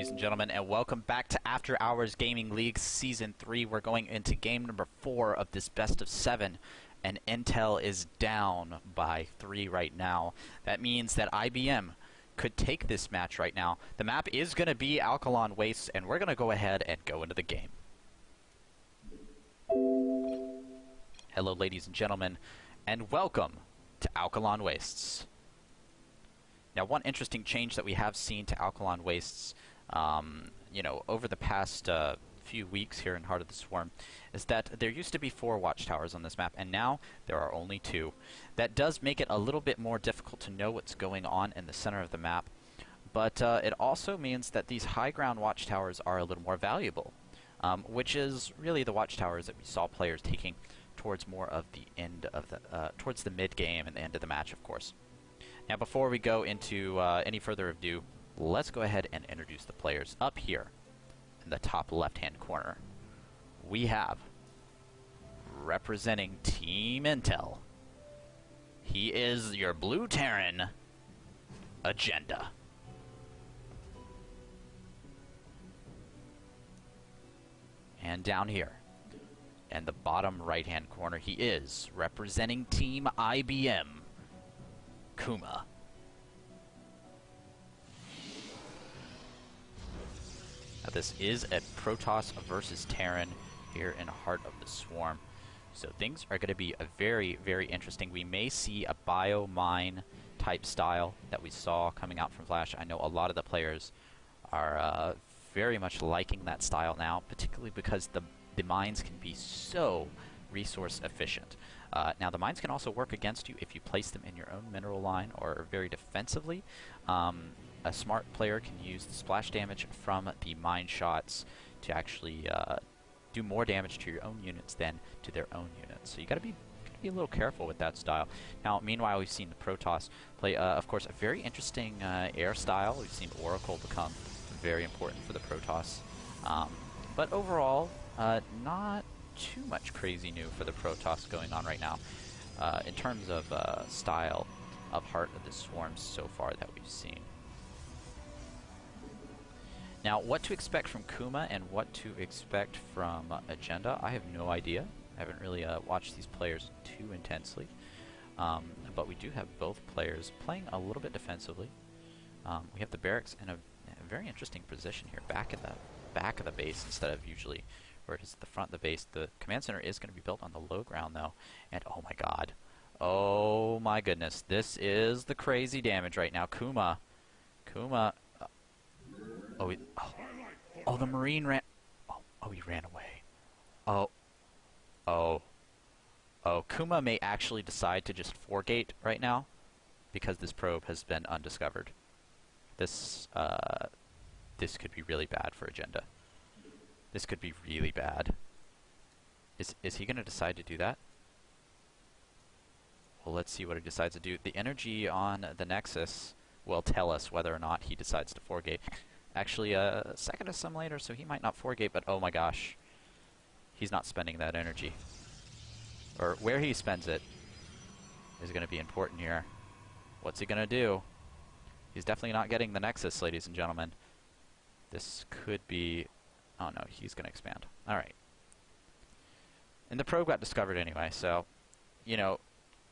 ladies and gentlemen, and welcome back to After Hours Gaming League Season 3. We're going into game number 4 of this best of 7, and Intel is down by 3 right now. That means that IBM could take this match right now. The map is going to be Alkaline Wastes, and we're going to go ahead and go into the game. Hello, ladies and gentlemen, and welcome to Alkaline Wastes. Now, one interesting change that we have seen to Alkaline Wastes, over the past few weeks here in Heart of the Swarm, is that there used to be 4 watchtowers on this map, and now there are only 2. That does make it a little bit more difficult to know what's going on in the center of the map, but it also means that these high ground watchtowers are a little more valuable, which is really the watchtowers that we saw players taking towards more of the end of the, towards the mid game and the end of the match, of course. Now, before we go into any further ado, let's go ahead and introduce the players. Up here in the top left-hand corner, we have, representing Team Intel, he is your Blue Terran, Agenda. And down here, in the bottom right-hand corner, he is, representing Team IBM, Kuma. Now, this is a Protoss versus Terran here in Heart of the Swarm. So things are going to be very, very interesting. We may see a bio-mine type style that we saw coming out from Flash. I know a lot of the players are very much liking that style now, particularly because the mines can be so resource efficient. Now, the mines can also work against you if you place them in your own mineral line or very defensively. A smart player can use the splash damage from the mine shots to actually do more damage to your own units than to their own units. So you gotta be a little careful with that style. Now, meanwhile, we've seen the Protoss play, of course, a very interesting air style. We've seen Oracle become very important for the Protoss. But overall, not too much crazy new for the Protoss going on right now in terms of style of Heart of the Swarm so far that we've seen. Now, what to expect from Kuma and what to expect from Agenda, I have no idea. I haven't really watched these players too intensely, but we do have both players playing a little bit defensively. We have the barracks in a very interesting position here, back at the back of the base instead of usually where it is at the front of the base. The command center is going to be built on the low ground, though, and oh my god. Oh my goodness, this is the crazy damage right now. Kuma, the Marine ran, he ran away. Kuma may actually decide to just 4-gate right now, because this probe has been undiscovered. This could be really bad for Agenda. This could be really bad. Is he going to decide to do that? Well, let's see what he decides to do. The energy on the Nexus will tell us whether or not he decides to 4-gate. Actually, a second of some later, so he might not 4-gate, but oh my gosh. He's not spending that energy. Or where he spends it is going to be important here. What's he going to do? He's definitely not getting the Nexus, ladies and gentlemen. This could be... Oh no, he's going to expand. Alright. And the probe got discovered anyway, so, it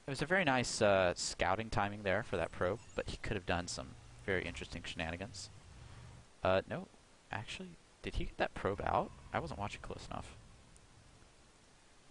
was a very nice scouting timing there for that probe, but he could have done some very interesting shenanigans. No, actually, did he get that probe out? I wasn't watching close enough.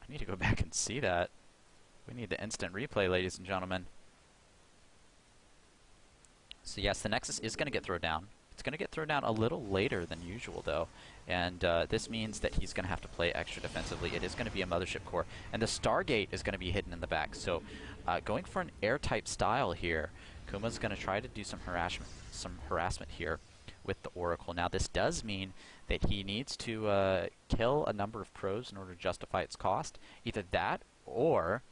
I need to go back and see that. We need the instant replay, ladies and gentlemen. So yes, the Nexus is going to get thrown down. It's going to get thrown down a little later than usual, though, and this means that he's going to have to play extra defensively. It is going to be a Mothership Core, and the Stargate is going to be hidden in the back. So going for an air-type style here, Kuma's going to try to do some harassment here with the Oracle. Now, this does mean that he needs to kill a number of probes in order to justify its cost. Either that, or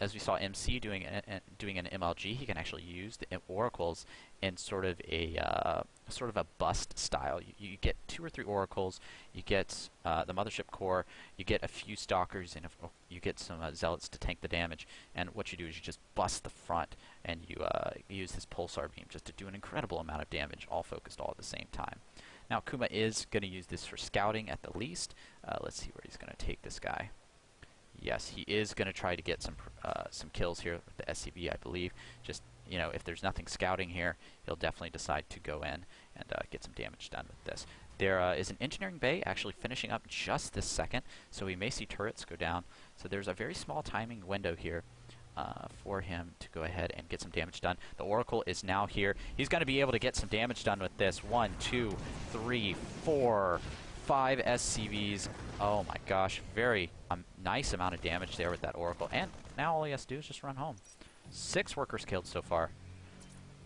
as we saw MC doing an MLG, he can actually use the Oracles in sort of a bust style. You get 2 or 3 Oracles, you get the Mothership Core, you get a few Stalkers, and you get some Zealots to tank the damage. And what you do is you just bust the front, and you use this Pulsar Beam just to do an incredible amount of damage, all focused all at the same time. Now Kuma is going to use this for scouting at the least. Let's see where he's going to take this guy. Yes, he is going to try to get some kills here with the SCV, I believe. Just, you know, if there's nothing scouting here, he'll definitely decide to go in and get some damage done with this. There is an engineering bay actually finishing up just this second, so we may see turrets go down. So there's a very small timing window here for him to go ahead and get some damage done. The Oracle is now here. He's going to be able to get some damage done with this. 1, 2, 3, 4, 5 SCVs. Oh my gosh, very nice amount of damage there with that Oracle. And now all he has to do is just run home. 6 workers killed so far.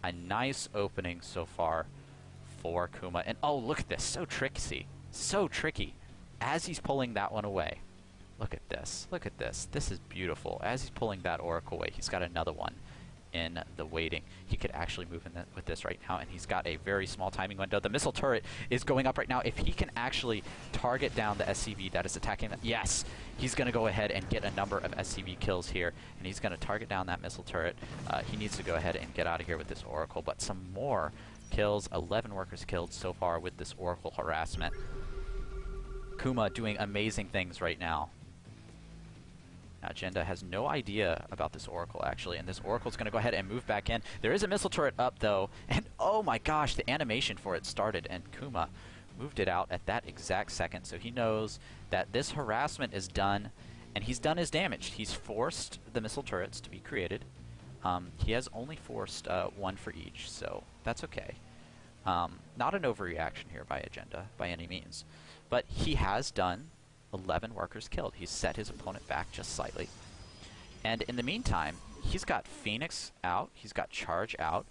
A nice opening so far for Kuma. And oh, look at this. So tricky. So tricky. As he's pulling that one away. Look at this. Look at this. This is beautiful. As he's pulling that Oracle away, he's got another one in the waiting. He could actually move in with this right now, and he's got a very small timing window. The missile turret is going up right now. If he can actually target down the SCV that is attacking that, yes, he's going to go ahead and get a number of SCV kills here, and he's going to target down that missile turret. He needs to go ahead and get out of here with this Oracle, but some more kills. 11 workers killed so far with this Oracle harassment. Kuma doing amazing things right now. Now, Agenda has no idea about this Oracle, actually, and this Oracle's going to go ahead and move back in. There is a missile turret up, though, and oh my gosh, the animation for it started, and Kuma moved it out at that exact second, so he knows that this harassment is done, and he's done his damage. He's forced the missile turrets to be created. He has only forced 1 for each, so that's okay. Not an overreaction here by Agenda, by any means, but he has done 11 workers killed. He's set his opponent back just slightly. And in the meantime, he's got Phoenix out. He's got Charge out.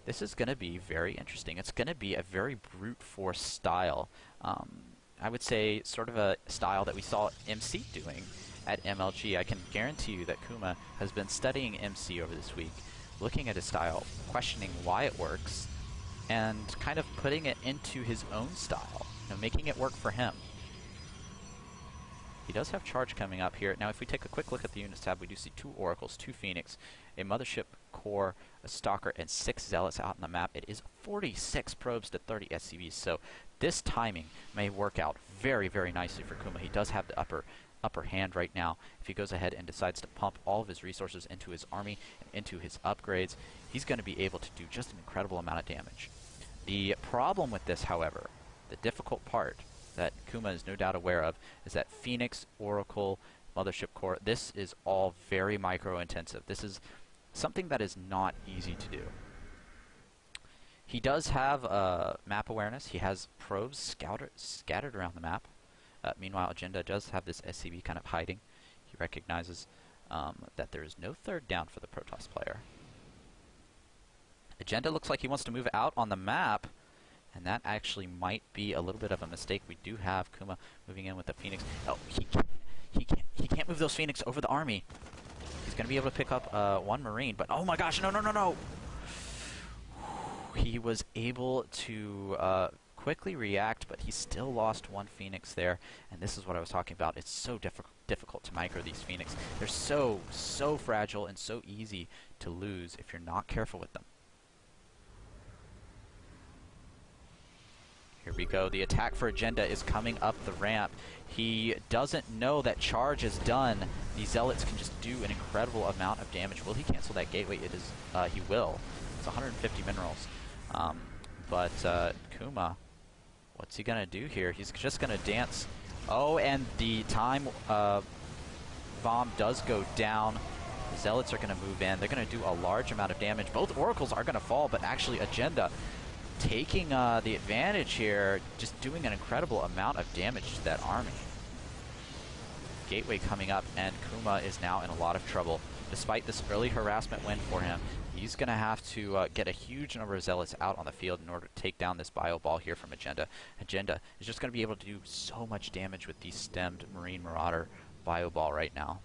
This is going to be very interesting. It's going to be a very brute force style. I would say sort of a style that we saw MC doing at MLG. I can guarantee you that Kuma has been studying MC over this week, looking at his style, questioning why it works, and kind of putting it into his own style, you know, making it work for him. He does have Charge coming up here. Now, if we take a quick look at the units tab, we do see 2 Oracles, 2 Phoenix, a Mothership Core, a Stalker, and 6 Zealots out on the map. It is 46 probes to 30 SCVs, so this timing may work out very, very nicely for Kuma. He does have the upper hand right now. If he goes ahead and decides to pump all of his resources into his army and into his upgrades, he's going to be able to do just an incredible amount of damage. The problem with this, however, the difficult part that Kuma is no doubt aware of, is that Phoenix, Oracle, Mothership Core, this is all very micro-intensive. This is something that is not easy to do. He does have map awareness. He has probes scattered around the map. Meanwhile, Agenda does have this SCV kind of hiding. He recognizes that there is no third down for the Protoss player. Agenda looks like he wants to move out on the map, and that actually might be a little bit of a mistake. We do have Kuma moving in with the Phoenix. Oh, he can't move those Phoenix over the army. He's going to be able to pick up 1 Marine, but oh my gosh, no. He was able to quickly react, but he still lost 1 Phoenix there, and this is what I was talking about. It's so difficult to micro these Phoenix. They're so fragile and so easy to lose if you're not careful with them. Here we go. The attack for Agenda is coming up the ramp. He doesn't know that Charge is done. The Zealots can just do an incredible amount of damage. Will he cancel that gateway? It is. He will. It's 150 minerals. But Kuma, what's he going to do here? He's just going to dance. Oh, and the time bomb does go down. The Zealots are going to move in. They're going to do a large amount of damage. Both Oracles are going to fall, but actually Agenda taking the advantage here, just doing an incredible amount of damage to that army. Gateway coming up, and Kuma is now in a lot of trouble. Despite this early harassment win for him, he's going to have to get a huge number of Zealots out on the field in order to take down this bio ball here from Agenda. Agenda is just going to be able to do so much damage with the stemmed Marine Marauder bio ball right now.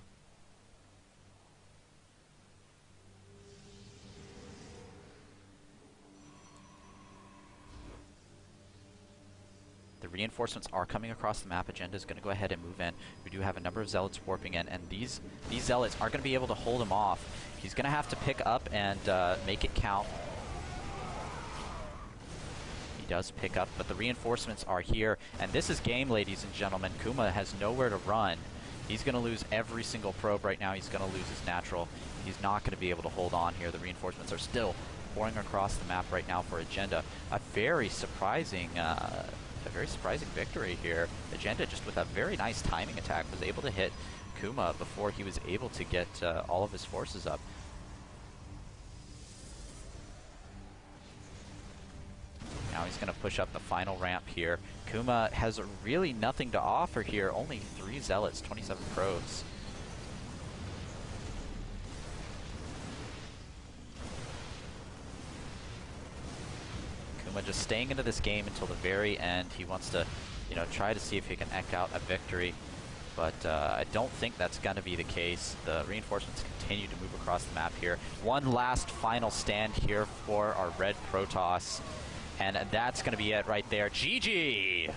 The reinforcements are coming across the map. Agenda is going to go ahead and move in. We do have a number of Zealots warping in, and these Zealots are going to be able to hold him off. He's going to have to pick up and make it count. He does pick up, but the reinforcements are here, and this is game, ladies and gentlemen. Kuma has nowhere to run. He's going to lose every single probe right now. He's going to lose his natural. He's not going to be able to hold on here. The reinforcements are still pouring across the map right now for Agenda. A very surprising victory here. Agenda, just with a very nice timing attack, was able to hit Kuma before he was able to get all of his forces up. Now he's going to push up the final ramp here. Kuma has really nothing to offer here. Only 3 Zealots, 27 probes. Kuma just staying into this game until the very end. He wants to, you know, try to see if he can eke out a victory. But I don't think that's going to be the case. The reinforcements continue to move across the map here. One last final stand here for our red Protoss. And that's going to be it right there. GG!